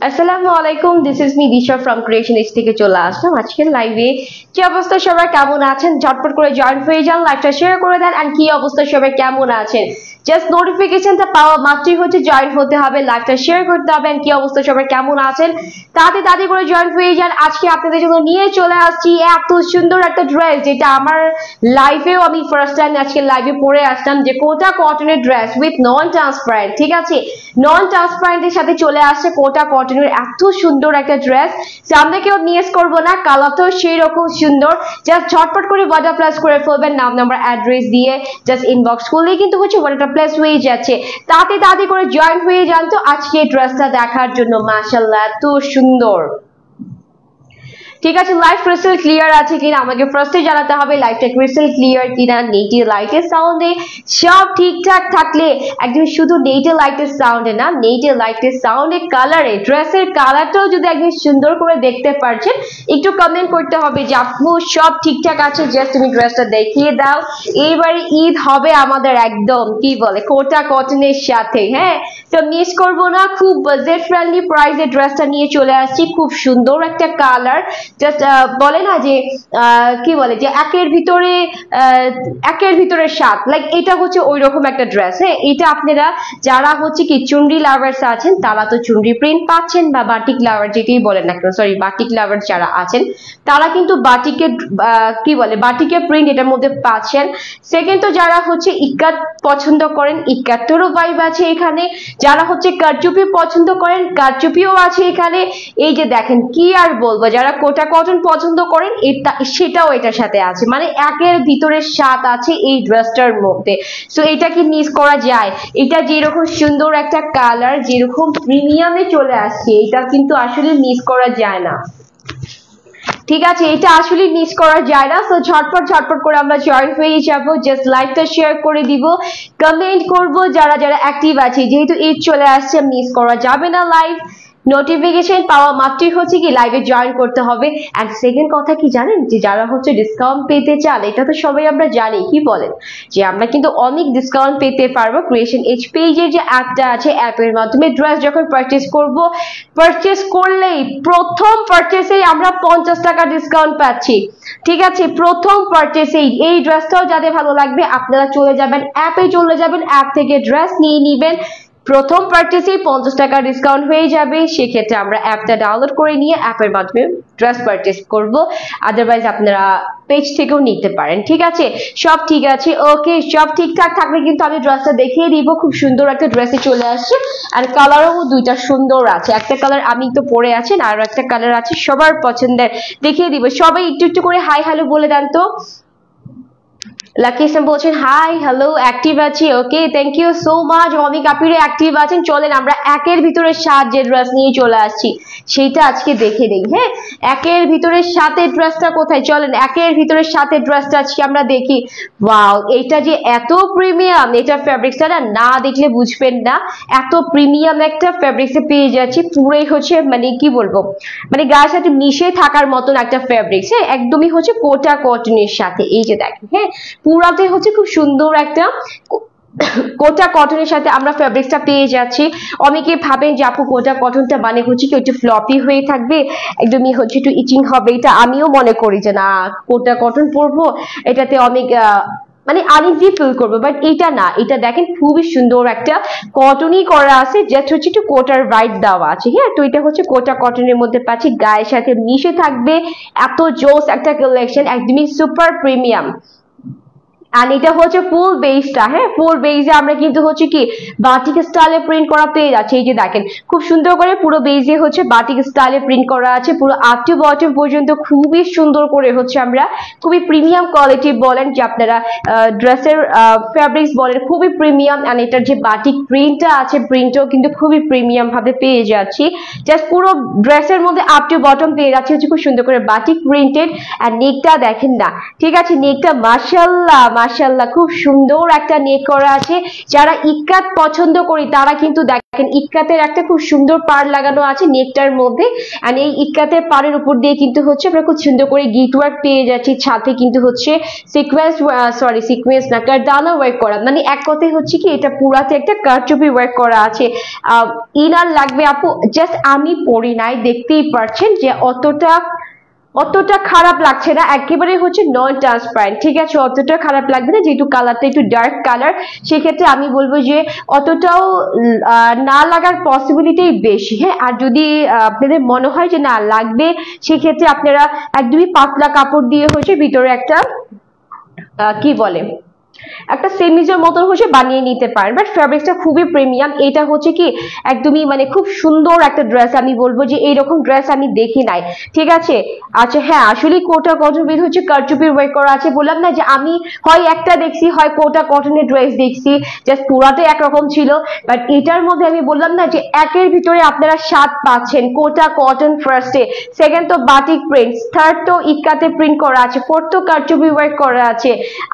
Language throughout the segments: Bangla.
আসসালামু আলাইকুম, this is me Disha from creation age থেকে চলে আসলাম আজকের লাইভে। কি অবস্থা সবাই, কেমন আছেন? ঝটপট করে জয়েন হয়ে যান, লাইভটা শেয়ার করে দেন। এন্ড কি অবস্থা সবাই, কেমন আছেন? জাস্ট নোটিফিকেশনটা পাওয়া মাত্রই হচ্ছে জয়েন হতে হবে, লাইভটা শেয়ার করতে হবে। এন্ড কি অবস্থা সবাই, কেমন আছেন? তাড়াতাড়ি করে জয়েন হয়ে যান। আজকে আপনাদের জন্য নিয়ে চলে আসছি এত সুন্দর একটা ড্রেস, যেটা আমার লাইফেও আমি ফার্স্ট টাইম আজকে লাইভে পরে আসলাম, যে কোটা কটনের ড্রেস উইথ নন ট্রান্সপারেন্ট। ঠিক আছে, নন ট্রান্সপারেন্টের সাথে চলে আসছে কোটা কটনের এত সুন্দর একটা ড্রেস। সামনে কেউ মিস করবো না, কালারটাও সেই রকম সুন্দর। জাস্ট ঝটপট করে ওয়াটার প্লাস করে ফেলবেন, নাম নাম্বার অ্যাড্রেস দিয়ে জাস্ট ইনবক্স করলেই কিন্তু হচ্ছে ওয়াটার প্লাস হয়ে যাচ্ছে। তাড়াতাড়ি করে জয়েন হয়ে যান তো আজকে এই ড্রেসটা দেখার জন্য। মাশাআল্লাহ, এত সুন্দর। ঠিক আছে, লাইভ ক্রিস্টাল ক্লিয়ার আছে কিনা আমাকে ফার্স্টে জানাতে হবে, লাইভটা ক্রিস্টাল ক্লিয়ার কিনা। নেটে লাইটের সাউন্ডে সব ঠিকঠাক থাকলে, একদম শুধু নেটে লাইটের সাউন্ডে না, নেটে লাইটের সাউন্ডে কালারে, ড্রেসের কালারটাও যদি একদম সুন্দর করে দেখতে পারছেন, একটু কমেন্ট করতে হবে যে আপু সব ঠিকঠাক আছে, জাস্ট তুমি ড্রেসটা দেখিয়ে দাও। এইবারে ঈদ হবে আমাদের একদম কি বলে কোটা কটনের সাথে, হ্যাঁ, তো মিস করবো না। খুব বাজেট ফ্রেন্ডলি প্রাইসে ড্রেসটা নিয়ে চলে আসছি, খুব সুন্দর একটা কালার। জাস্ট বলে না যে কি বলে যে একের ভিতরে সাত, লাইক এটা হচ্ছে ওই রকম একটা ড্রেস। হ্যাঁ, এটা আপনারা যারা হচ্ছে কি চুনরি লাভার্স আছেন, তারা তো চুনরি প্রিন্ট পাচ্ছেন, বা বাটিক লাভার যেটাই বলেন না কেন, সরি বাটিক লাভার যারা আছেন তারা কিন্তু বাটিকের কি বলে বাটিকের প্রিন্ট এটার মধ্যে পাচ্ছেন। সেকেন্ড, তো যারা হচ্ছে ইক্কাত পছন্দ করেন, ইক্কাতেরও ভাইব আছে এখানে। যারা হচ্ছে কারচুপি পছন্দ করেন, কারচুপিও আছে এখানে। এই যে দেখেন, কি আর বলবো, যারা কোটা কটন পছন্দ করেন এটা সেটাও এটার সাথে আছে, মানে একের ভিতরে সাত আছে এই ড্রেসটার মধ্যে। সো এটা কি মিস করা যায়? এটা যেরকম সুন্দর একটা কালার, যেরকম প্রিমিয়ামে চলে আসছে, এটা কিন্তু আসলে মিস করা যায় না। ঠিক আছে, এটা আসলে মিস করা যায় না। তো ঝটপট করে আমরা জয়েন হয়ে যাব, জাস্ট লাইভটা শেয়ার করে দিব, কমেন্ট করব যারা যারা অ্যাক্টিভ আছে, যেহেতু ঈদ চলে আসছে মিস করা যাবে না লাইভ। নোটিফিকেশন পাওয়া মাত্রই হচ্ছে কি লাইভে জয়েন করতে হবে। এন্ড সেকেন্ড কথা কি জানেন, যে যারা হচ্ছে ডিসকাউন্ট পেতে চান, এটা তো সবাই আমরা জানি, কি বলেন, যে আমরা কিন্তু অনেক ডিসকাউন্ট পেতে পারবো। ক্রিয়েশন এজ পেজের যে অ্যাপটা আছে, অ্যাপের মাধ্যমে ড্রেস যখন পারচেস করলেই প্রথম পারচেসেই আমরা 50 টাকা ডিসকাউন্ট পাচ্ছি। ঠিক আছে, প্রথম পারচেসেই এই ড্রেসটাও যাদের ভালো লাগবে, আপনারা চলে যাবেন অ্যাপে, অ্যাপ থেকে ড্রেস নিয়ে নিবেন। প্রথম পারচেসেই 50 টাকা ডিসকাউন্ট হয়ে যাবে। সেক্ষেত্রে আমরা অ্যাপটা ডাউনলোড করে নিয়ে অ্যাপের মাধ্যমে ড্রেস পারচেস করব। আদারওয়াইজ আপনারা পেজ থেকেও নিতে পারেন। ঠিক আছে, সব ঠিক আছে, ওকে, সব ঠিকঠাক থাকলে কিন্তু আমি ড্রেসটা দেখিয়ে দিব। খুব সুন্দর একটা ড্রেসে চলে আসছে, আর কালারও দুইটা সুন্দর আছে। একটা কালার আমি তো পরে আছেন, আর একটা কালার আছে সবার পছন্দের, দেখিয়ে দিব। সবাই একটু করে হাই হ্যালো বলে দেন তো। লাকি ইসলাম বলছেন হাই হ্যালো, অ্যাক্টিভ আছি, ওকে, থ্যাংক ইউ সো মাচ। অনেক আপিরে অ্যাক্টিভ আছেন। চলেন আমরা একের ভিতরে সাত যে ড্রেস নিয়ে চলে আসছি সেইটা আজকে দেখে নেই। হ্যাঁ, একের ভিতরে সাতের ড্রেসটা কোথায়, চলেন একের ভিতরে সাতের ড্রেসটা আজকে আমরা দেখি। ওয়াও, এটা যে এত প্রিমিয়াম, এটা ফ্যাব্রিক্সটা না দেখলে বুঝবেন না, এত প্রিমিয়াম একটা ফ্যাব্রিক্সে পেয়ে যাচ্ছি। পুরোই হচ্ছে মানে কি বলবো, মানে গায়ের সাথে মিশে থাকার মতন একটা ফ্যাব্রিক্স। হ্যাঁ, একদমই হচ্ছে কোটা কটনের সাথে। এই যে দেখেন, হ্যাঁ, পুরাতে হচ্ছে খুব সুন্দর একটা কোটা কটনের সাথে আমরা ফ্যাব্রিক্সটা পেয়ে যাচ্ছি। অনেকে ভাবেন যে আপু কোটা কটনটা মানে হচ্ছে কি একটু ফ্লপি হয়ে থাকবে, একদমই হচ্ছে একটু ইচিং হবে। এটা আমিও মনে করি যে না, কোটা কটন পরবো এটাতে অনেক মানে আনইজি ফিল করবো, বাট এটা না, এটা দেখেন খুবই সুন্দর একটা কটনই করা আছে, জাস্ট হচ্ছে একটু কোটার রাইট দেওয়া আছে। হ্যাঁ, তো এটা হচ্ছে কোটা কটনের মধ্যে পাচ্ছি, গায়ের সাথে মিশে থাকবে। এত জোস একটা কালেকশন, একদমই সুপার প্রিমিয়াম। আর এটা হচ্ছে ফুল বেসটা। হ্যাঁ, ফুল বেসে আমরা কিন্তু হচ্ছে কি বাটিক স্টাইলে প্রিন্ট করা পেয়ে যাচ্ছে। এই যে দেখেন, খুব সুন্দর করে পুরো বেসে হচ্ছে বাটিক স্টাইলে প্রিন্ট করা আছে, পুরো আপ টু বটম পর্যন্ত খুবই সুন্দর করে হচ্ছে আমরা খুবই প্রিমিয়াম কোয়ালিটি বলেন, যে আপনারা ড্রেসের ফ্যাব্রিক্স বলেন খুবই প্রিমিয়াম। আর এটার যে বাটিক প্রিন্টটা আছে, প্রিন্টও কিন্তু খুবই প্রিমিয়াম ভাবে পেয়ে যাচ্ছি। জাস্ট পুরো ড্রেসের মধ্যে আপ টু বটম পেয়ে যাচ্ছে হচ্ছে খুব সুন্দর করে বাটিক প্রিন্টেড। আর নেকটা দেখেন না, ঠিক আছে, নেকটা মাশাআল্লাহ মাশাআল্লাহ খুব সুন্দর একটা নেক করা আছে। যারা ইক্কাত পছন্দ করি তারা কিন্তু দেখেন ইক্কাতের একটা খুব সুন্দর পাড় লাগানো আছে নেকটার মধ্যে। আর এই ইক্কাতের পাড়ের উপর দিয়ে কিন্তু হচ্ছে আমরা খুব সুন্দর করে গিট ওয়ার্ক পেয়ে যাচ্ছি, সাথে কিন্তু হচ্ছে সিকোয়েন্স না কারদানা ওয়ার্ক করা, মানে এক কথায় হচ্ছে কি এটা পুরাতে একটা কারচুপি ওয়ার্ক করা আছে। ইনার লাগবে আপু, জাস্ট আমি পরি নাই, দেখতেই পাচ্ছেন যে অতটা খারাপ লাগছে না, একেবারে হচ্ছে নন ট্রান্সপারেন্ট, ঠিক আছে, অতটা খারাপ লাগবে না, যেহেতু কালারটা একটু ডার্ক কালার, সেক্ষেত্রে আমি বলবো যে অতটাও না লাগার পসিবিলিটি বেশি। হ্যাঁ, আর যদি আপনাদের মনে হয় যে না লাগবে, সেক্ষেত্রে আপনারা একদমই পাতলা কাপড় দিয়ে হচ্ছে ভিতরে একটা কি বলে একটা সেমিজের মতো হচ্ছে বানিয়ে নিতে পারেন, বাট ফ্যাব্রিক্সটা খুবই প্রিমিয়াম। এটা হচ্ছে কি একদমই মানে খুব সুন্দর একটা ড্রেস, আমি বলবো যে এইরকম ড্রেস আমি দেখি নাই, ঠিক আছে। আচ্ছা হ্যাঁ, আসলে কোটা কটন উইথ হচ্ছে কারচুপির ওয়ার্ক করা আছে, বললাম না যে আমি হয় একটা দেখছি হয় কোটা কটনের ড্রেস দেখছি, জাস্ট পুরাটাই একরকম ছিল, বাট এটার মধ্যে আমি বললাম না যে একের ভিতরে আপনারা 7 পাচ্ছেন। কোটা কটন ফার্স্টে, সেকেন্ড তো বাটিক প্রিন্ট, থার্ড তো ইক্কাতে প্রিন্ট করা আছে, ফোর্থ তো কারচুপি ওয়ার্ক করা আছে,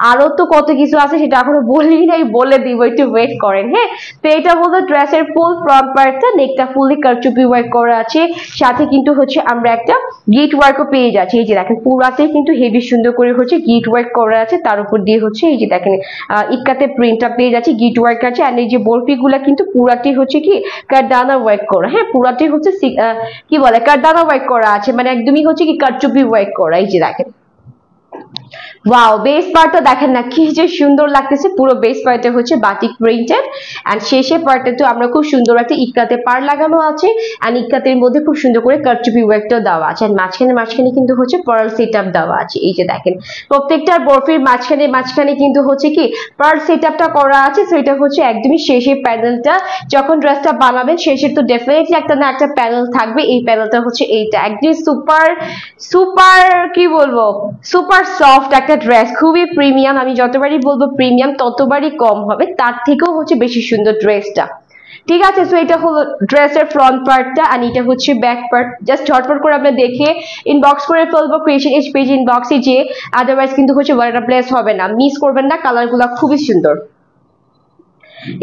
আরো তো কত কিছু আছে সেটা এখনো বলি নাই, বলে দিব, একটু ওয়েট করেন। হ্যাঁ, তো এটা হলো ড্রেসের ফুল ফ্রন্ট পার্টটা, নেকটা ফুললি কারচুপি ওয়ার্ক করা আছে, সাথে কিন্তু হচ্ছে আমরা একটা গিট ওয়ার্কও পেয়ে যাচ্ছি। এই যে দেখেন পুরাতে কিন্তু হেভি সুন্দর করে হচ্ছে গিট ওয়ার্ক করা আছে, তার উপর দিয়ে হচ্ছে এই যে দেখেন ইক্কাতে প্রিন্টটা পেয়ে যাচ্ছি, গিট ওয়ার্ক আছে। আর এই যে বরফিগুলা কিন্তু পুরাটি হচ্ছে কি কারদানা ওয়ার্ক করা, হ্যাঁ পুরাটি হচ্ছে কি বলে কারদানা ওয়ার্ক করা আছে, মানে একদমই হচ্ছে কি কারচুপি ওয়ার্ক করা। এই যে দেখেন ওয়াও, বেস পার্টটা দেখেন না কি যে সুন্দর লাগতেছে, পুরো বেস পার্টটা হচ্ছে বাটিক প্রিন্টেড, এন্ড শেষের পার্টটা তো আমরা খুব সুন্দর একটা ইক্কাতে পাড় লাগানো আছে, এন্ড ইক্কাতের মধ্যে খুব সুন্দর করে কারচুপি ওয়ার্কটা দেওয়া আছে, এন্ড মাঝখানে কিন্তু হচ্ছে পার্ল সেটআপ দেওয়া আছে। এই যে দেখেন প্রত্যেকটা বরফির মাঝখানে কিন্তু হচ্ছে কি পার্ল সেটআপটা করা আছে। তো এটা হচ্ছে একদমই শেষের প্যানেলটা, যখন ড্রেসটা বানাবেন শেষের তো ডেফিনেটলি একটা না একটা প্যানেল থাকবে, এই প্যানেলটা হচ্ছে এইটা একদম সুপার কি বলবো সুপার সফট একটা ড্রেস, খুবই প্রিমিয়াম। আমি যতবারই বলবো প্রিমিয়াম ততবারই কম হবে, তার থেকেও হচ্ছে বেশি সুন্দর ড্রেসটা, ঠিক আছে। তো এটা হলো ড্রেসের ফ্রন্ট পার্টটা, আর এটা হচ্ছে ব্যাক পার্ট। জাস্ট ঝটপট করে আমরা দেখে ইনবক্স করে ফেলবো ক্রিয়েশন এজ পেজ ইনবক্সে, যে আদারওয়াইজ কিন্তু হচ্ছে ওয়াটার প্লেস হবে না, মিস করবেন না, কালারগুলো খুবই সুন্দর।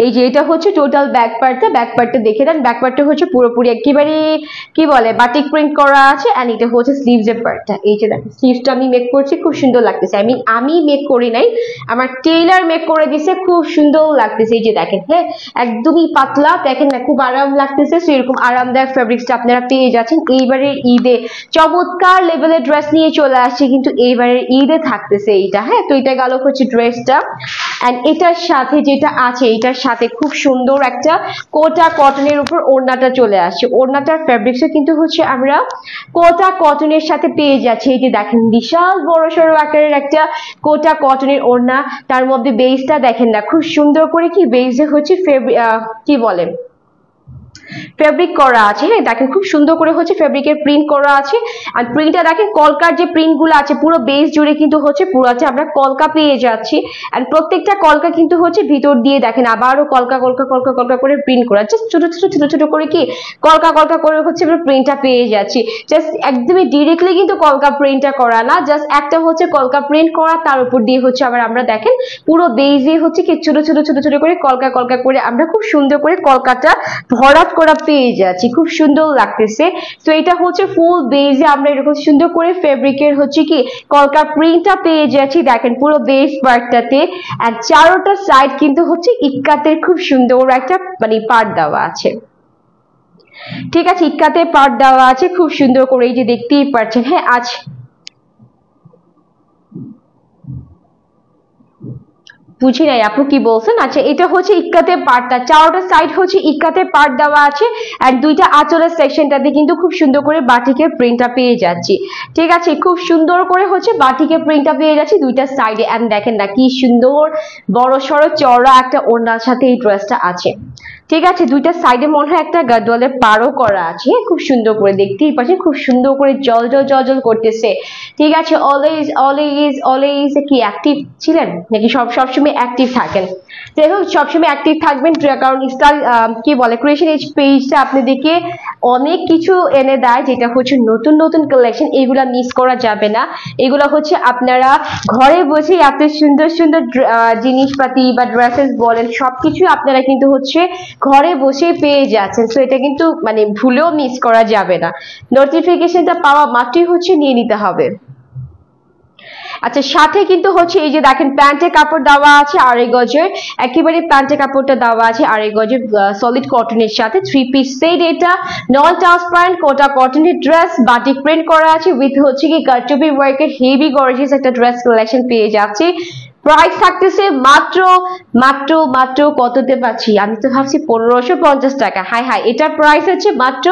এই যে এটা হচ্ছে টোটাল ব্যাক পার্টটা দেখে দেন, ব্যাক পার্টটা হচ্ছে পুরোপুরি একেবারে কি বলে বাটিক প্রিন্ট করা আছে, এন্ড এটা হচ্ছে স্লিভস এর পার্টটা। এই যে দেখেন স্লিভসটা আমি মেক করছি, খুব সুন্দর লাগতেছে, আমি মেক করি নাই, আমার টেইলার মেক করে দিছে, খুব সুন্দর লাগতেছে। এই যে দেখেন হ্যাঁ একদমই পাতলা, দেখেন না খুব আরাম লাগতেছে। সো এরকম আরামদায়ক ফ্যাব্রিক্সটা আপনারা পেয়ে যাচ্ছেন। এইবারের ঈদে চমৎকার লেভেলের ড্রেস নিয়ে চলে আসছে, কিন্তু এইবারের ঈদে থাকতেছে এইটা। হ্যাঁ, তো এটা গেল হচ্ছে ড্রেসটা, এন্ড এটার সাথে যেটা আছে এটার সাথে খুব সুন্দর একটা কোটা কটনের উপর ওড়নাটা চলে আসছে। ওড়নাটার ফ্যাব্রিক্সও কিন্তু হচ্ছে আমরা কোটা কটনের সাথে পেয়ে যাচ্ছি। এই যে দেখেন বিশাল বড় সড়ো আকারের একটা কোটা কটনের ওড়না, তার মধ্যে বেসটা দেখেন না খুব সুন্দর করে কি বেসে হচ্ছে কি বলে ফেব্রিক করা আছে। হ্যাঁ দেখেন খুব সুন্দর করে হচ্ছে ফেব্রিকের প্রিন্ট করা আছে, আর প্রিন্টটা দেখেন কলকার যে প্রিন্ট গুলো আছে পুরো বেস জুড়ে কিন্তু হচ্ছে পুরোটা আমরা কলকা পেয়ে যাচ্ছি, আর প্রত্যেকটা কলকা কিন্তু হচ্ছে ভিতর দিয়ে দেখেন আবারও কলকা করে প্রিন্ট করা, জাস্ট ছোট করে কি কলকা করে হচ্ছে আমরা প্রিন্টটা পেয়ে যাচ্ছি। জাস্ট একদমই ডিরেক্টলি কিন্তু কলকা প্রিন্টটা করা না, জাস্ট একটা হচ্ছে কলকা প্রিন্ট করা, তার উপর দিয়ে হচ্ছে আবার আমরা দেখেন পুরো বেসে হচ্ছে কি ছোট করে কলকা করে আমরা খুব সুন্দর করে কলকাটা ভরাট করা পেয়ে যাচ্ছি, খুব সুন্দর লাগতেছে। তো এটা হচ্ছে ফুল বেসে আমরা এরকম সুন্দর করে ফেব্রিকের হচ্ছে কি কলকা প্রিন্টটা পেয়ে যাচ্ছি, দেখেন পুরো বেস পার্টটাতে, আর চারোটা সাইড কিন্তু হচ্ছে ইক্কাতের খুব সুন্দর একটা মানে পার্ট দেওয়া আছে, ঠিক আছে, ইক্কাতে পার্ট দেওয়া আছে খুব সুন্দর করে, এই যে দেখতেই পাচ্ছেন। হ্যাঁ আজ বুঝি নাই আপু কি বলছেন। আচ্ছা এটা হচ্ছে ইক্কাতে পার্টটা, চারটা সাইড হচ্ছে ইক্কাতে পার্ট দেওয়া আছে, আর দুইটা আঁচলের সেকশনটাতে কিন্তু খুব সুন্দর করে বাটিকের প্রিন্টটা পেয়ে যাচ্ছি, ঠিক আছে, খুব সুন্দর করে হচ্ছে বাটিকের প্রিন্টটা পেয়ে যাচ্ছি দুইটা সাইডে। এন্ড দেখেন না কি সুন্দর বড় সড়ো চওড়া একটা ওড়নার সাথে এই ড্রেসটা আছে, ঠিক আছে, দুইটা সাইডে মনে হয় একটা গাদোয়ালের পাড়ও করা আছে, খুব সুন্দর করে দেখতেই পাচ্ছেন, খুব সুন্দর করে জল করতেছে, ঠিক আছে। অলওয়েজ কি অ্যাক্টিভ ছিলেন নাকি সবসময় সবসময় অ্যাক্টিভ থাকেন। যাই হোক সবসময় অ্যাক্টিভ থাকবেন, কারণ স্টাইল কি বলে ক্রিয়েশন এজ পেজটা আপনাদেরকে অনেক কিছু এনে দেয়, যেটা হচ্ছে নতুন নতুন কালেকশন, এগুলা মিস করা যাবে না। এগুলা হচ্ছে আপনারা ঘরে বসে এত সুন্দর সুন্দর জিনিসপাতি বা ড্রেসেস বলেন সবকিছু আপনারা কিন্তু হচ্ছে ঘরে বসে পেয়ে যাচ্ছেন। সো এটা কিন্তু মানে ভুলেও মিস করা যাবে না, নোটিফিকেশনটা পাওয়া মাত্রই হচ্ছে নিয়ে নিতে হবে। আচ্ছা সাথে কিন্তু হচ্ছে এই যে দেখেন প্যান্টের কাপড় দেওয়া আছে 2.5 গজের, একেবারে প্যান্টের কাপড়টা দেওয়া আছে 2.5 গজের সলিড কটনের সাথে 3 পিস সেট। এটা নন ট্রান্সপারেন্ট কোটা কটনের ড্রেস, বাটিক প্রিন্ট করা আছে উইথ হচ্ছে কি কারচুপি ওয়ার্কের হেভি গর্জিয়াস একটা ড্রেস কালেকশন পেয়ে যাচ্ছে। প্রাইস থাকতেছে মাত্র মাত্র মাত্র কততে পাচ্ছি, আমি তো ভাবছি 1550 টাকা। হাই হাই, এটার প্রাইস হচ্ছে মাত্র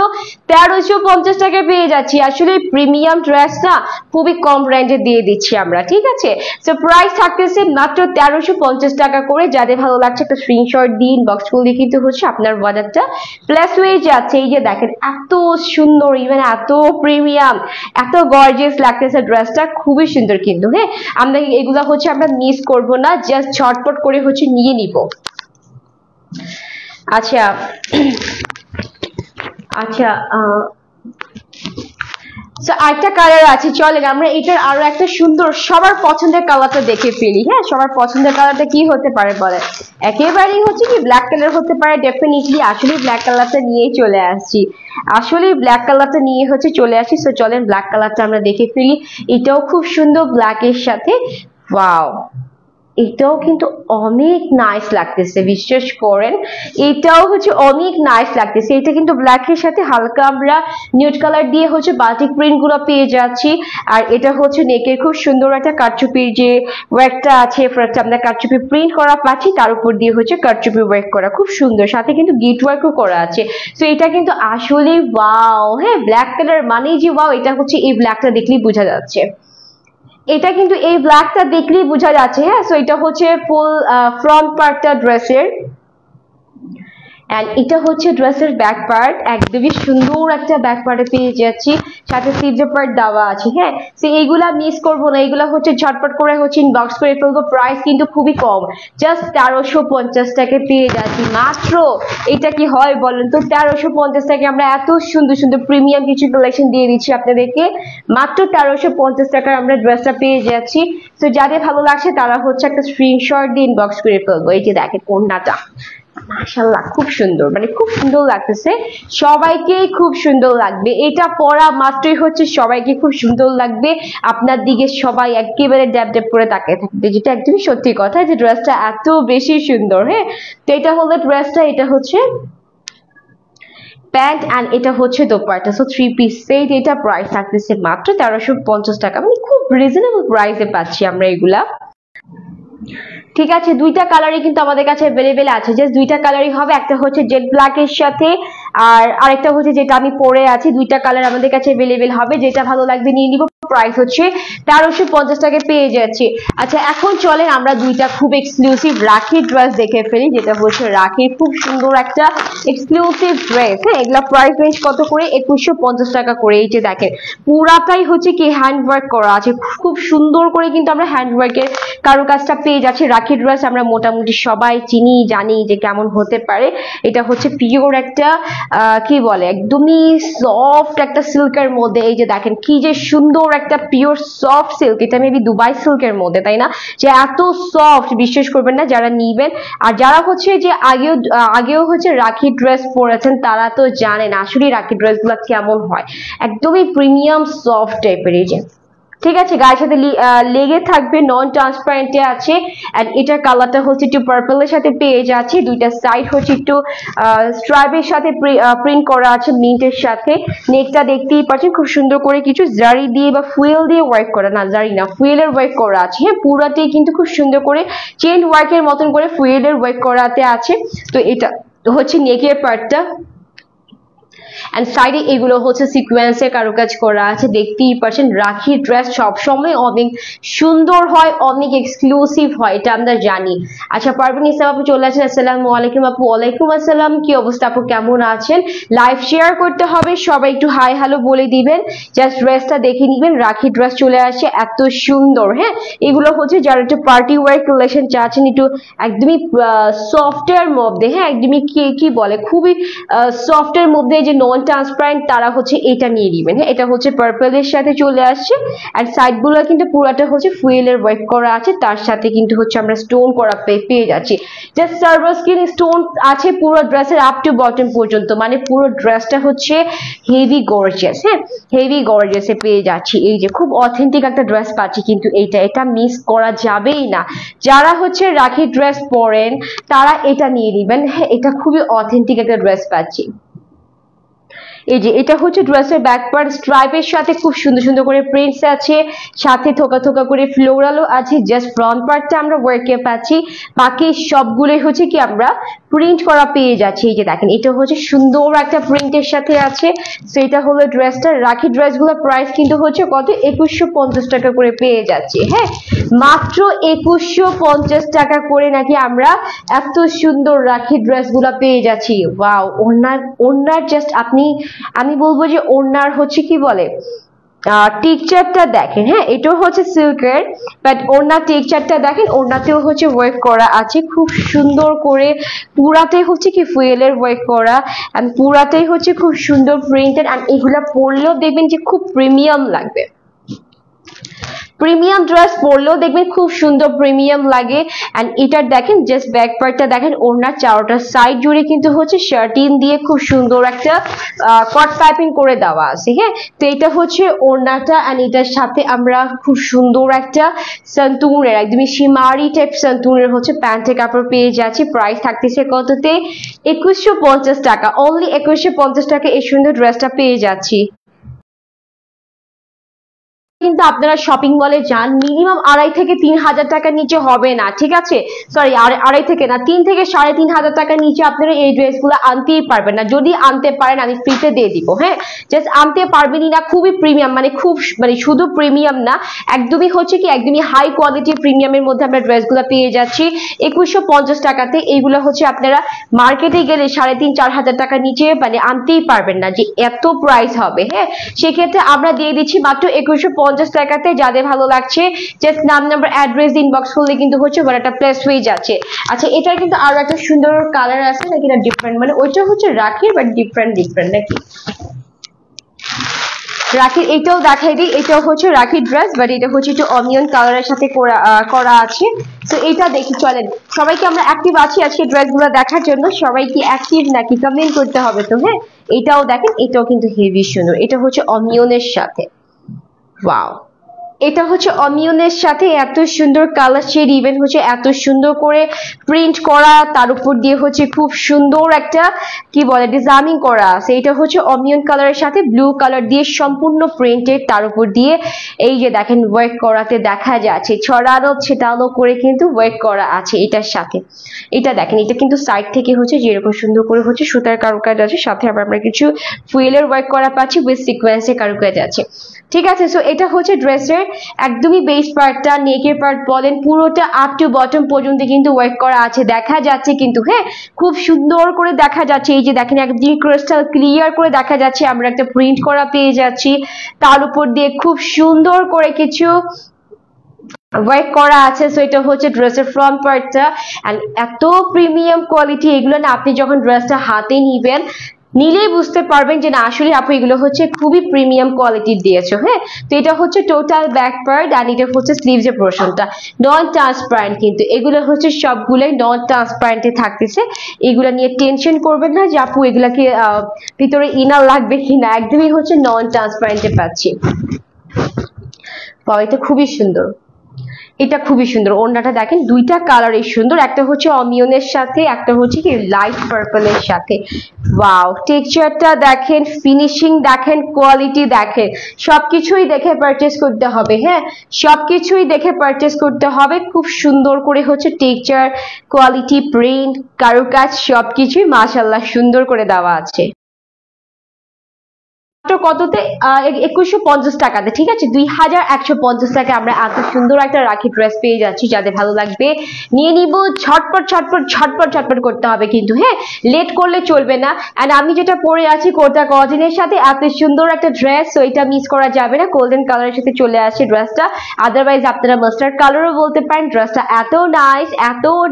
1350 টাকা পেয়ে যাচ্ছি। আসলে প্রিমিয়াম ড্রেস না খুবই কম রেঞ্জে দিয়ে দিচ্ছি আমরা, ঠিক আছে। সো প্রাইস থাকতেছে মাত্র 1350 টাকা করে। যাদের ভালো লাগছে একটা স্ক্রিনশট দিন, ইনবক্স করলে কিন্তু হচ্ছে আপনার অর্ডারটা প্লেস হয়ে যাচ্ছে। এই যে দেখেন এত সুন্দর, ইভেন এত প্রিমিয়াম, এত গর্জিয়াস লাগতেছে ড্রেসটা, খুবই সুন্দর কিন্তু। হ্যাঁ, আমরা এগুলো হচ্ছে আমরা মিস করব না, জাস্ট ঝটপট করে হচ্ছে নিয়ে নিব। আচ্ছা আচ্ছা আরেকটা কালার আছে, চলেন আমরা এটার আরো একটা সুন্দর সবার পছন্দের কালারটা দেখে ফেলি। হ্যাঁ, সবার পছন্দের কালারটা কি হতে পারে বলেন? একেবারেই হচ্ছে কি ব্ল্যাক কালার হতে পারে ডেফিনেটলি। আসলে ব্ল্যাক কালারটা নিয়ে চলে আসছি, আসলে ব্ল্যাক কালারটা নিয়ে হচ্ছে চলে আসি। সো চলেন ব্ল্যাক কালারটা আমরা দেখে ফেলি। এটাও খুব সুন্দর ব্ল্যাকের সাথে, ওয়াও এটাও কিন্তু অনেক নাইস লাগতেছে, বিশ্বাস করেন এটাও হচ্ছে অনেক নাইস লাগতেছে। এটা কিন্তু ব্ল্যাকের সাথে হালকা আমরা নিউড কালার দিয়ে হচ্ছে বাটিক প্রিন্ট গুলো পেয়ে যাচ্ছি। আর এটা হচ্ছে নেকের খুব সুন্দর একটা কারচুপির যে ওয়ার্কটা আছে, আমরা কারচুপি প্রিন্ট করা পাচ্ছি, তার উপর দিয়ে হচ্ছে কারচুপি ওয়ার্ক করা খুব সুন্দর, সাথে কিন্তু গিট ওয়ার্কও করা আছে। তো এটা কিন্তু আসলে ওয়াও। হ্যাঁ, ব্ল্যাক কালার মানেই যে ওয়াও, এটা হচ্ছে এই ব্ল্যাকটা দেখলেই বোঝা যাচ্ছে, এটা কিন্তু এই ব্ল্যাকটা দেখলেই বোঝা যাচ্ছে। হ্যাঁ, সো এটা হচ্ছে ফুল ফ্রন্ট পার্টটা ড্রেসের, এন্ড এটা হচ্ছে ড্রেসের ব্যাক পার্ট, একদমই সুন্দর একটা ব্যাক পার্টে পেয়ে যাচ্ছি, সাথে সিজে পার্ট দেওয়া আছে। হ্যাঁ, তো এইগুলা মিস করবো না, এগুলা হচ্ছে ঝটপট করে হচ্ছে ইনবক্স করে ফেলবো। প্রাইস কিন্তু খুবই কম, জাস্ট 1350 টাকায় পেয়ে যাচ্ছি মাত্র। এটা কি হয় বলেন তো, 1350 টাকায় আমরা এত সুন্দর সুন্দর প্রিমিয়াম কিছু কালেকশন দিয়ে দিচ্ছি আপনাদেরকে, মাত্র 1350 টাকায় আমরা ড্রেসটা পেয়ে যাচ্ছি। তো যাদের ভালো লাগছে তারা হচ্ছে একটা স্ক্রিনশট দিয়ে ইনবক্স করে ফেলবো। এই যে দেখেন কোনটা মাশাআল্লাহ খুব সুন্দর, মানে খুব সুন্দর লাগতেছে, সবাইকেই খুব সুন্দর লাগবে। এটা পরা মাত্রই হচ্ছে সবাইকে খুব সুন্দর লাগবে, আপনার দিকে সবাই একেবারে ড্যাব ড্যাব করে তাকিয়ে থাকবে, যেটা একদমই সত্যি কথা যে ড্রেসটা এত বেশি সুন্দর। হ্যাঁ, তো এটা হলো ড্রেসটা, এটা হচ্ছে প্যান্ট এন্ড এটা হচ্ছে দোপাট্টা। সো 3 পিস সেট, এটা প্রাইস থাকতেছে মাত্র 1350 টাকা, মানে খুব রিজনেবল প্রাইসে পাচ্ছি আমরা এগুলা। ঠিক আছে, দুইটা কালারই কিন্তু আমাদের কাছে अवेलेबल আছে, জাস্ট দুইটা কালারই হবে, একটা হচ্ছে জেড ব্ল্যাক এর সাথে আর আরেকটা হচ্ছে যেটা আমি পরে আছি। দুইটা কালার আমাদের কাছে अवेलेबल হবে, যেটা ভালো লাগবে নিয়ে নিব। প্রাইস হচ্ছে 1350 টাকায় পেয়ে যাচ্ছি। আচ্ছা এখন চলেন আমরা দুইটা খুব এক্সক্লুসিভ রাখি ড্রেস দেখে ফেলি, যেটা হচ্ছে রাখির খুব সুন্দর একটা এক্সক্লুসিভ ড্রেস। হ্যাঁ, এগুলা প্রাইস রেঞ্জ কত করে? 2150 টাকা করে। এই যে দেখেন পুরাটাই হচ্ছে কি হ্যান্ড ওয়ার্ক করা আছে, খুব সুন্দর করে কিন্তু আমরা হ্যান্ড ওয়ার্কের কারুকাজটা পেয়ে যাচ্ছি। রাখি ড্রেস আমরা মোটামুটি সবাই চিনি জানি যে কেমন হতে পারে। এটা হচ্ছে পিওর একটা কি বলে একদমই সফট একটা সিল্কের মধ্যে, এই যে দেখেন কি যে সুন্দর একটা পিওর সফট সিল্ক, এটা মেবি দুবাই সিল্কের মধ্যে, তাই না? যে এত সফট, বিশ্বাস করবেন না যারা নিবেন। আর যারা হচ্ছে যে আগেও হচ্ছে রাখি ড্রেস পরেছেন তারা তো জানেন আসলে রাখি ড্রেসগুলো কেমন হয়, একদমই প্রিমিয়াম সফট টাইপের। এই যে ঠিক আছে, গায়ের সাথে লেগে থাকবে, নন ট্রান্সপারেন্টে আছে, এন্ড এটার কালারটা হচ্ছে একটু পার্পলের সাথে পেয়ে যাচ্ছে। দুইটা সাইড হচ্ছে একটু স্ট্রাইপের সাথে প্রিন্ট করা আছে, মিন্টের সাথে। নেকটা দেখতেই পাচ্ছেন খুব সুন্দর করে কিছু জারি দিয়ে বা ফুয়েল দিয়ে ওয়ার্ক করা, না জারি না ফুয়েলের ওয়ার্ক করা আছে। হ্যাঁ, পুরাটাই কিন্তু খুব সুন্দর করে চেন ওয়ার্কের মতন করে ফুয়েলের ওয়ার্ক করাতে আছে। তো এটা হচ্ছে নেকের পার্টটা, এন্ড সাইডে এগুলো হচ্ছে সিকোয়েন্সের কারুকাজ করা আছে, দেখতেই পাচ্ছেন। রাখি ড্রেস সবসময় অনেক সুন্দর হয়, অনেক এক্সক্লুসিভ হয়, এটা আমরা জানি। আচ্ছা পারভিন ইসলাম আপু চলে আসেন। আসসালামু আলাইকুম আপু। ওয়ালাইকুম আসসালাম, কি অবস্থা আপু, কেমন আছেন? লাইভ শেয়ার করতে হবে, সবাই একটু হাই হ্যালো বলে দিবেন, জাস্ট ড্রেসটা দেখে নিবেন। রাখি ড্রেস চলে আসে এত সুন্দর। হ্যাঁ, এগুলো হচ্ছে যারা একটু পার্টি ওয়্যার কালেকশন চাচ্ছেন, একটু একদমই সফটওয়্যার মধ্যে, হ্যাঁ একদমই কি বলে খুবই সফটের মধ্যে, যে নন ট্রান্সপারেন্ট, তারা হচ্ছে এটা নিয়ে নেবেন। হ্যাঁ, এটা হচ্ছে পার্পলের সাথে চলে আসছে, আর সাইড গুলো কিন্তু পুরাটা হচ্ছে ফুয়েলের ওয়ার্ক করা আছে, তার সাথে কিন্তু হচ্ছে আমরা স্টোন করা পেয়ে যাচ্ছি। জাস্ট সার্ভার স্ক্রিন স্টোন আছে পুরো ড্রেসের আপ টু বটম পর্যন্ত, মানে পুরো ড্রেসটা হচ্ছে হেভি গর্জিয়াস। হ্যাঁ, হেভি গর্জিয়াসে পেয়ে যাচ্ছি। এই যে খুব অথেন্টিক একটা ড্রেস পাচ্ছি কিন্তু এটা মিস করা যাবেই না। যারা হচ্ছে রাখি ড্রেস পরেন তারা এটা নিয়ে নেবেন। হ্যাঁ, এটা খুবই অথেন্টিক একটা ড্রেস পাচ্ছি। এই যে এটা হচ্ছে ড্রেসের ব্যাক পার্ট, স্ট্রাইপের সাথে খুব সুন্দর সুন্দর করে প্রিন্টস আছে, সাথে থোকা থোকা করে ফ্লোরালও আছে। জাস্ট ফ্রন্ট পার্টটা আমরা ওয়ার্কে পাচ্ছি, বাকি সবগুলোই হচ্ছে কি আমরা প্রিন্ট করা পেয়ে যাচ্ছি। এই যে দেখেন এটা হচ্ছে সুন্দর একটা প্রিন্টের সাথে আছে। সো এটা হলো ড্রেসটা। রাখি ড্রেসগুলোর প্রাইস কিন্তু হচ্ছে কত, 2150 টাকা করে পেয়ে যাচ্ছি। হ্যাঁ, মাত্র 2150 টাকা করে নাকি আমরা এত সুন্দর রাখি ড্রেসগুলো পেয়ে যাচ্ছি। ওয়াও, ওড়নার জাস্ট আমি বলবো যে ওড়নার হচ্ছে কি বলে টেক্সচারটা দেখেন। হ্যাঁ, এটাও হচ্ছে সিল্কের, বাট ওড়নার টেক্সচারটা দেখেন, ওড়নাতেও হচ্ছে ওয়ার্ক করা আছে খুব সুন্দর করে, পুরাতে হচ্ছে কি ফুয়েলের ওয়ার্ক করা, এন্ড পুরাতেই হচ্ছে খুব সুন্দর প্রিন্টেড, এন্ড এগুলা পরলেও দেখবেন যে খুব প্রিমিয়াম লাগবে। প্রিমিয়াম ড্রেস পরলেও দেখবেন খুব সুন্দর প্রিমিয়াম লাগে। এন্ড এটার দেখেন জাস্ট ব্যাক পার্টটা দেখেন, ওড়নার চারোটা সাইড জুড়ে কিন্তু হচ্ছে শার্টিন দিয়ে খুব সুন্দর একটা কট পাইপিং করে দেওয়া আছে। হ্যাঁ, তো এটা হচ্ছে ওড়নাটা, এন্ড এটার সাথে আমরা খুব সুন্দর একটা সান্তুনের, একদমই শিমারি টাইপ সান্তুনের হচ্ছে প্যান্টের কাপড় পেয়ে যাচ্ছি। প্রাইস থাকতেছে কততে, 2150 টাকা, অনলি 2150 টাকা এই সুন্দর ড্রেসটা পেয়ে যাচ্ছি। কিন্তু আপনারা শপিং মলে যান, মিনিমাম 2.5 থেকে 3,000 টাকার নিচে হবে না, ঠিক আছে? সরি, 2.5 থেকে না, 3 থেকে 3,500 টাকার নিচে আপনারা এই ড্রেসগুলো আনতেই পারবেন না। যদি আনতে পারেন আমি ফ্রিতে দিয়ে দিব। হ্যাঁ, জাস্ট আনতে পারবেনই না। খুবই প্রিমিয়াম, মানে শুধু প্রিমিয়াম না, একদমই হচ্ছে কি একদমই হাই কোয়ালিটি প্রিমিয়ামের মধ্যে আমরা ড্রেসগুলো পেয়ে যাচ্ছি 2150 টাকাতে। এইগুলো হচ্ছে আপনারা মার্কেটে গেলে 3,500-4,000 টাকার নিচে মানে আনতেই পারবেন না যে এত প্রাইস হবে। হ্যাঁ, সেক্ষেত্রে আমরা দিয়ে দিচ্ছি মাত্র 2150 টাকাতে। যাদের ভালো লাগছে জাস্ট নাম নাম্বার অ্যাড্রেস ইনবক্স করলে কিন্তু হচ্ছে একটা প্লেস হয়ে যাচ্ছে। আচ্ছা, এটার কিন্তু আরো একটা সুন্দর কালার আছে নাকি, না ডিফারেন্ট, মানে ওইটা হচ্ছে রাখির বাট ডিফারেন্ট নাকি রাখির। এটাও দেখাই দিই, এটাও হচ্ছে রাখির ড্রেস, বাট এটা হচ্ছে একটু অনিয়ন কালারের সাথে করা আছে। তো এটা দেখি, চলেন সবাইকে আমরা অ্যাক্টিভ আছি আজকে ড্রেসগুলো দেখার জন্য। সবাই কি অ্যাক্টিভ নাকি কমেন্ট করতে হবে তো। হ্যাঁ, এটাও দেখেন, এটাও কিন্তু হেভি সুন্দর। এটা হচ্ছে অনিয়নের সাথে, ওয়াও, এটা হচ্ছে অনিয়নের সাথে এত সুন্দর কালার শেড, ইভেন হচ্ছে এত সুন্দর করে প্রিন্ট করা, তার উপর দিয়ে হচ্ছে খুব সুন্দর একটা কি বলে ডিজাইনিং করা আছে। এটা হচ্ছে অনিয়ন কালারের সাথে ব্লু কালার দিয়ে সম্পূর্ণ প্রিন্টেড, তার উপর দিয়ে এই যে দেখেন ওয়ার্ক করাতে দেখা যাচ্ছে, ছড়ানো ছেটানো করে কিন্তু ওয়ার্ক করা আছে এটার সাথে। এটা দেখেন, এটা কিন্তু সাইড থেকে হচ্ছে যেরকম সুন্দর করে হচ্ছে সুতার কারুকাজ আছে, সাথে আবার আমরা কিছু ফুয়েলের ওয়ার্ক করা পাচ্ছি, উইথ সিকোয়েন্সের কারুকাজ আছে। ঠিক আছে, সো এটা হচ্ছে ড্রেসের একদমই বেস পার্টটা, নেকের পার্ট বলেন পুরোটা আপ টু বটম পর্যন্ত কিন্তু ওয়ার্ক করা আছে, দেখা যাচ্ছে কিন্তু। হ্যাঁ, খুব সুন্দর করে দেখা যাচ্ছে। এই যে দেখেন একদম ক্রিস্টাল ক্লিয়ার করে দেখা যাচ্ছে, আমরা একটা প্রিন্ট করা পেয়ে যাচ্ছি, তার উপর দিয়ে খুব সুন্দর করে কিছু ওয়ার্ক করা আছে। সো এটা হচ্ছে ড্রেসের ফ্রন্ট পার্টটা, এন্ড এত প্রিমিয়াম কোয়ালিটি এগুলো না, আপনি যখন ড্রেসটা হাতে নিবেন নিলেই বুঝতে পারবেন যে না আসলে আপু এগুলো হচ্ছে খুবই প্রিমিয়াম কোয়ালিটির দিয়েছো। হ্যাঁ, তো এটা হচ্ছে টোটাল ব্যাক পার্ট, আর এটা হচ্ছে স্লিভস এর পোরশনটা নন ট্রান্সপারেন্ট, কিন্তু এগুলো হচ্ছে সবগুলোই নন ট্রান্সপারেন্টে থাকতেছে। এগুলো নিয়ে টেনশন করবেন না যে আপু এগুলাকে ভিতরে ইনার লাগবে কিনা, একদমই হচ্ছে নন ট্রান্সপারেন্টে পাচ্ছি। এটা খুবই সুন্দর, এটা খুবই সুন্দর। ওড়নাটা দেখেন, দুইটা কালারই সুন্দর, একটা হচ্ছে অনিয়নের সাথে, একটা হচ্ছে কি লাইট পার্পলের সাথে। ওয়াও, টেক্সচারটা দেখেন, ফিনিশিং দেখেন, কোয়ালিটি দেখেন, সবকিছুই দেখে পারচেজ করতে হবে। হ্যাঁ, সবকিছুই দেখে পারচেজ করতে হবে। খুব সুন্দর করে হচ্ছে টেক্সচার, কোয়ালিটি, প্রিন্ট, কারুকাজ সবকিছুই মাশাআল্লাহ সুন্দর করে দেওয়া আছে। কততে 2150 টাকাতে, ঠিক আছে, 2150 টাকায় আমরা এত সুন্দর একটা রাখি ড্রেস পেয়ে যাচ্ছি। যাদের ভালো লাগবে নিয়ে নিব, ঝটপট ঝটপট ঝটপট ঝটপট করতে হবে কিন্তু, হ্যাঁ, লেট করলে চলবে না। এন্ড আমি যেটা পরে আছি কোটা কজিনের সাথে, এত সুন্দর একটা ড্রেস, তো এটা মিস করা যাবে না। গোল্ডেন কালারের সাথে চলে আসছে ড্রেসটা, আদারওয়াইজ আপনারা মাস্টার্ড কালারও বলতে পারেন। ড্রেসটা এত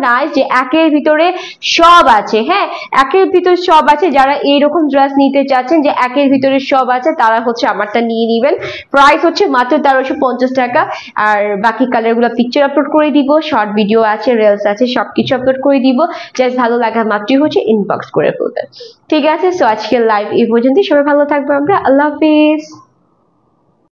নাইস যে একের ভিতরে সব আছে, হ্যাঁ, একের ভিতরে সব আছে। যারা এইরকম ড্রেস নিতে চাচ্ছেন যে একের ভিতরে সব আছে, তারা হচ্ছে আমারটা নিয়ে নিবেন। প্রাইস হচ্ছে মাত্র 1350 টাকা। আর বাকি কালার গুলো পিকচার আপলোড করে দিব, শর্ট ভিডিও আছে, রিলস আছে, সবকিছু আপলোড করে দিব। জাস্ট ভালো লাগা মাত্রই হচ্ছে ইনবক্স করে ফেলবেন, ঠিক আছে। সো আজকের লাইভ এই পর্যন্ত, সবাই ভালো থাকবে, আমরা আল্লাহ হাফিজ।